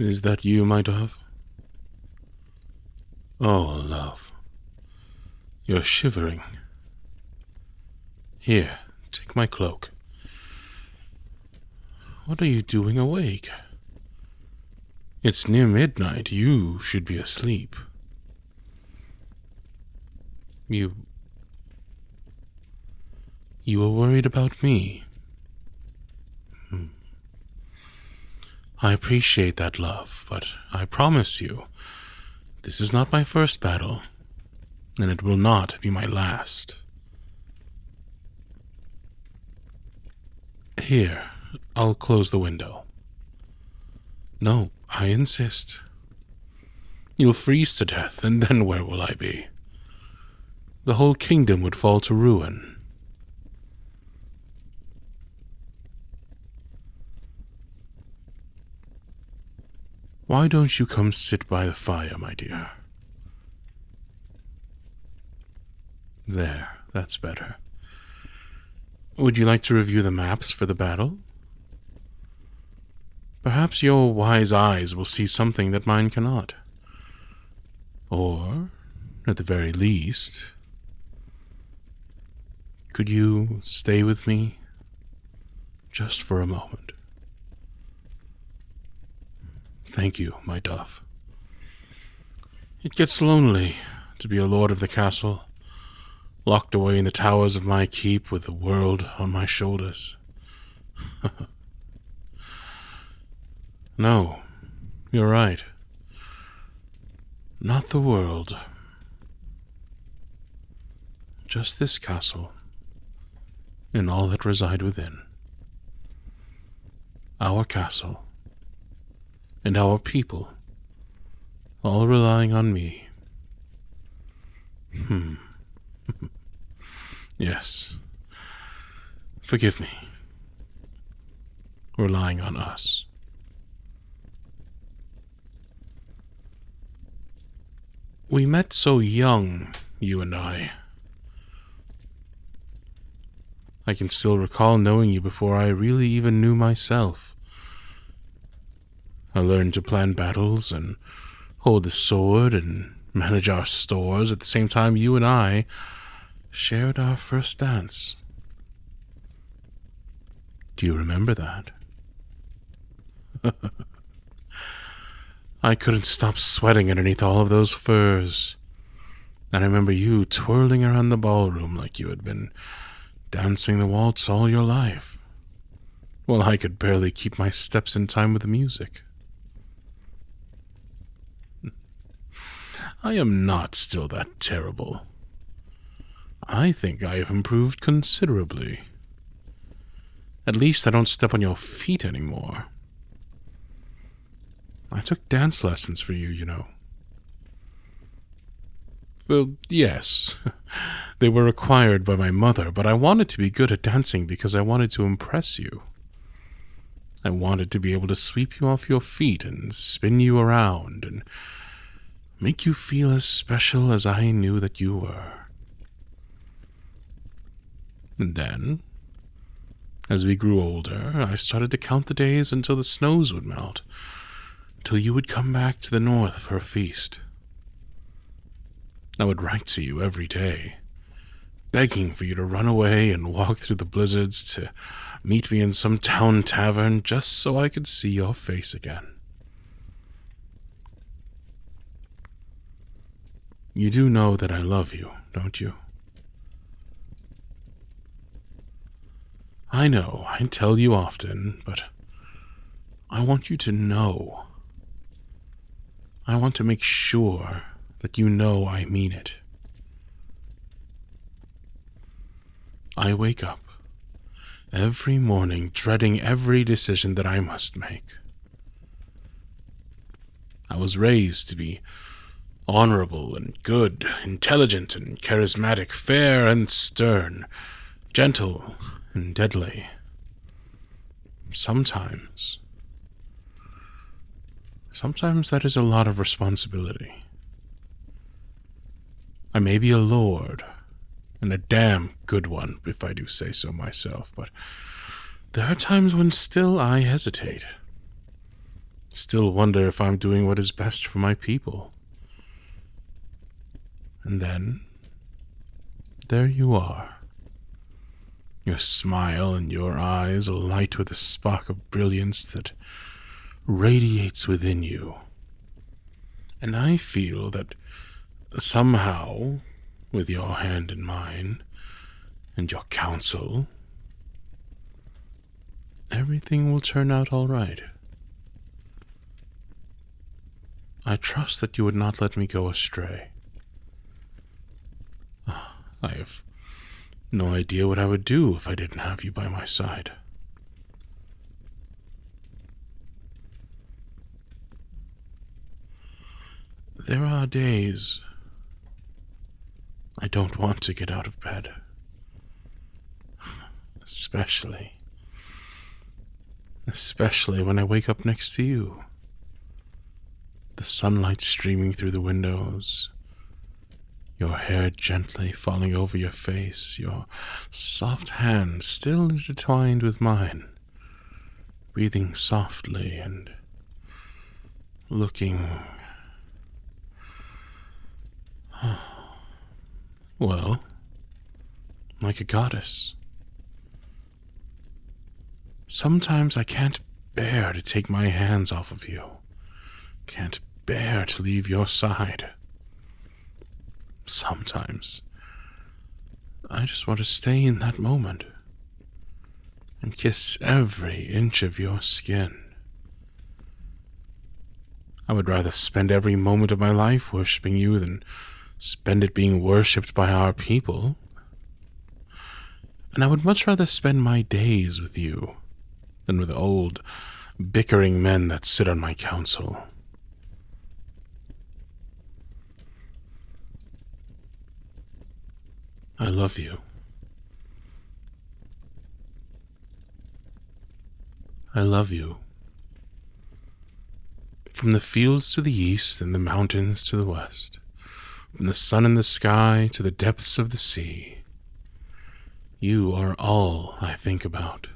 Is that you, my dove? Oh, love. You're shivering. Here, take my cloak. What are you doing awake? It's near midnight. You should be asleep. You were worried about me. I appreciate that, love, but I promise you, this is not my first battle, and it will not be my last. Here, I'll close the window. No, I insist. You'll freeze to death, and then where will I be? The whole kingdom would fall to ruin. Why don't you come sit by the fire, my dear? There, that's better. Would you like to review the maps for the battle? Perhaps your wise eyes will see something that mine cannot. Or, at the very least, could you stay with me just for a moment? Thank you, my dove. It gets lonely to be a lord of the castle, locked away in the towers of my keep with the world on my shoulders. No, you're right. Not the world. Just this castle, and all that reside within. Our castle, and our people, all relying on me. Yes. Forgive me. Relying on us. We met so young, you and I. I can still recall knowing you before I really even knew myself. I learned to plan battles and hold the sword and manage our stores at the same time you and I shared our first dance. Do you remember that? I couldn't stop sweating underneath all of those furs. And I remember you twirling around the ballroom like you had been dancing the waltz all your life. Well, I could barely keep my steps in time with the music. I am not still that terrible. I think I have improved considerably. At least I don't step on your feet anymore. I took dance lessons for you, you know. Well, yes. They were required by my mother, but I wanted to be good at dancing because I wanted to impress you. I wanted to be able to sweep you off your feet and spin you around and make you feel as special as I knew that you were. And then, as we grew older, I started to count the days until the snows would melt, until you would come back to the north for a feast. I would write to you every day, begging for you to run away and walk through the blizzards to meet me in some town tavern just so I could see your face again. You do know that I love you, don't you? I know, I tell you often, but I want you to know. I want to make sure that you know I mean it. I wake up every morning dreading every decision that I must make. I was raised to be honorable and good, intelligent and charismatic, fair and stern, gentle and deadly. Sometimes that is a lot of responsibility. I may be a lord, and a damn good one, if I do say so myself, but there are times when still I hesitate. still wonder if I'm doing what is best for my people. And then, there you are. Your smile and your eyes alight with a spark of brilliance that radiates within you. And I feel that somehow, with your hand in mine, and your counsel, everything will turn out all right. I trust that you would not let me go astray. I have no idea what I would do if I didn't have you by my side. There are days I don't want to get out of bed. Especially when I wake up next to you. The sunlight streaming through the windows, your hair gently falling over your face, your soft hands still intertwined with mine, breathing softly and looking, well, like a goddess. Sometimes I can't bear to take my hands off of you. Can't bear to leave your side. Sometimes I just want to stay in that moment and kiss every inch of your skin. I would rather spend every moment of my life worshipping you than spend it being worshipped by our people. And I would much rather spend my days with you than with old, bickering men that sit on my council. I love you. I love you. From the fields to the east and the mountains to the west, from the sun in the sky to the depths of the sea, you are all I think about.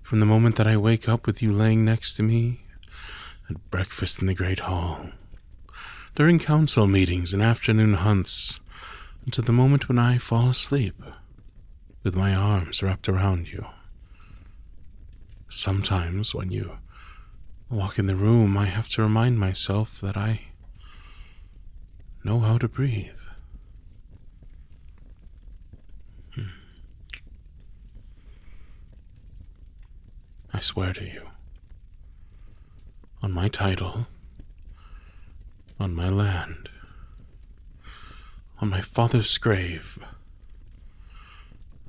From the moment that I wake up with you laying next to me, at breakfast in the great hall, during council meetings and afternoon hunts, until the moment when I fall asleep, with my arms wrapped around you. Sometimes when you walk in the room, I have to remind myself that I know how to breathe. I swear to you, on my title, on my land, on my father's grave,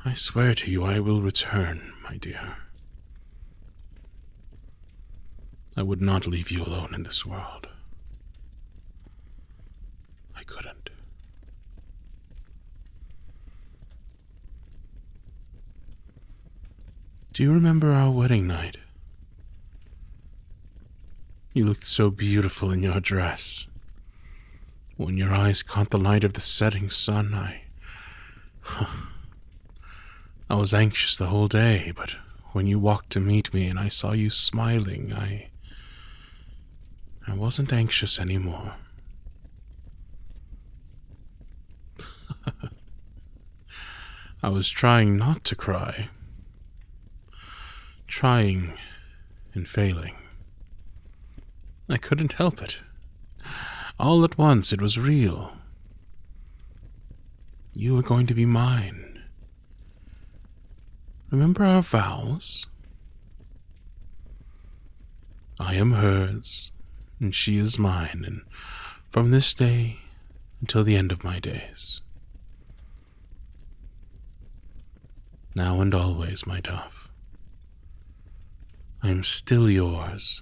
I swear to you I will return, my dear. I would not leave you alone in this world. I couldn't. Do you remember our wedding night? You looked so beautiful in your dress. When your eyes caught the light of the setting sun, I was anxious the whole day, but when you walked to meet me and I saw you smiling, I wasn't anxious anymore. I was trying not to cry. Trying and failing. I couldn't help it. All at once it was real. You were going to be mine. Remember our vows? I am hers, and she is mine, and from this day until the end of my days. Now and always, my dove. I am still yours,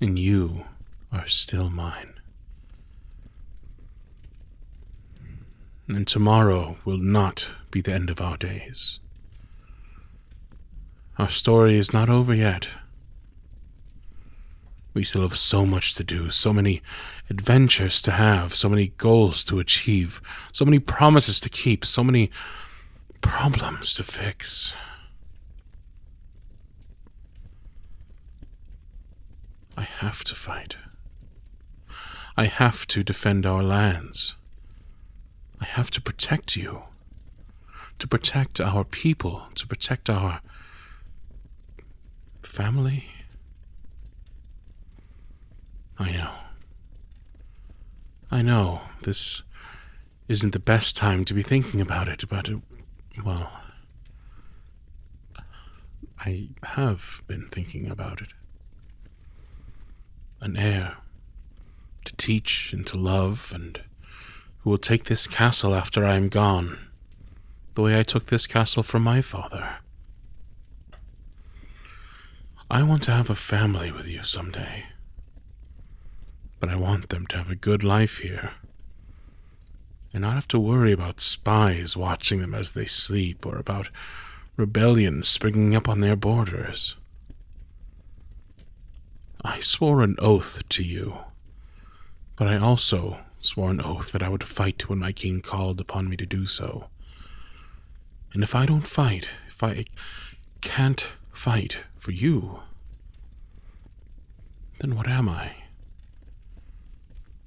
and you are still mine. And tomorrow will not be the end of our days. Our story is not over yet. We still have so much to do, so many adventures to have, so many goals to achieve, so many promises to keep, so many problems to fix. have to fight. I have to defend our lands. I have to protect you. To protect our people. To protect our family. I know. I know this isn't the best time to be thinking about it, but, well, I have been thinking about it. An heir to teach and to love, and who will take this castle after I am gone, the way I took this castle from my father. I want to have a family with you someday, but I want them to have a good life here, and not have to worry about spies watching them as they sleep, or about rebellions springing up on their borders. I swore an oath to you, but I also swore an oath that I would fight when my king called upon me to do so. And if I don't fight, if I can't fight for you, then what am I?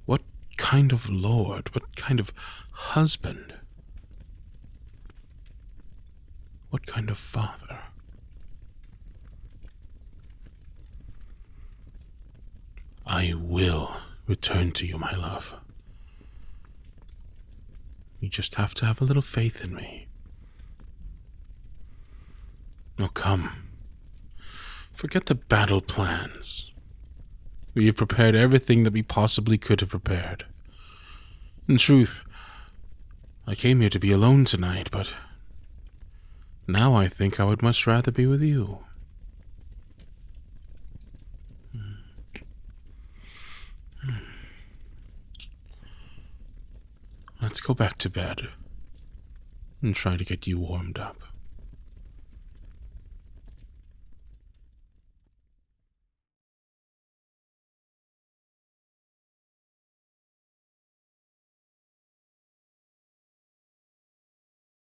What kind of lord? What kind of husband? What kind of father? I will return to you, my love. You just have to have a little faith in me. Now come. Forget the battle plans. We have prepared everything that we possibly could have prepared. In truth, I came here to be alone tonight, but now I think I would much rather be with you. Let's go back to bed and try to get you warmed up.